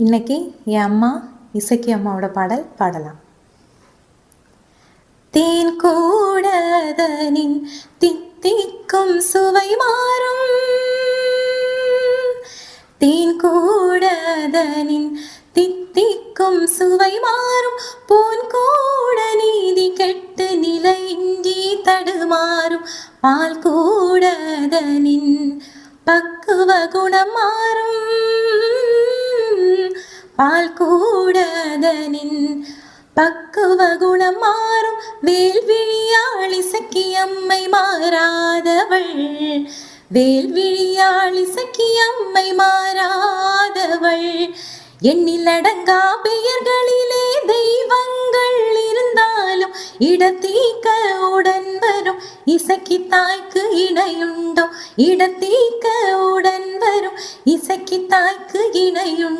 இன்னைக்கு என் அம்மா இசக்கி அம்மாவோட பாடல் பாடலாம். தேன் கூடதனின் தித்திக்கும் சுவை மாறும், தேன் கூடதனின் தித்திக்கும் சுவை மாறும், போன் கூட நீதி கெட்டு நிலையின்றி தடுமாறும், பால் கூடதனின் பக்குவ குணம் மாறும், பால் கூடதனின் பக்குவ குணம் மாறும், வேல்விழியாள் இசக்கி அம்மை மாறாதவள், வேல்விழியாள் இசக்கி அம்மை மாறாதவள், எண்ணில் அடங்கா பெயர்களிலே தெய்வங்கள் இருந்தாலும் இடத்தீக்க உடன் வரும் இசக்கி தாய்க்கு இணையுண்டோ, இடத்தீக்க உடன் வரும் இசக்கி தாய்க்கு இணையுண்டோ.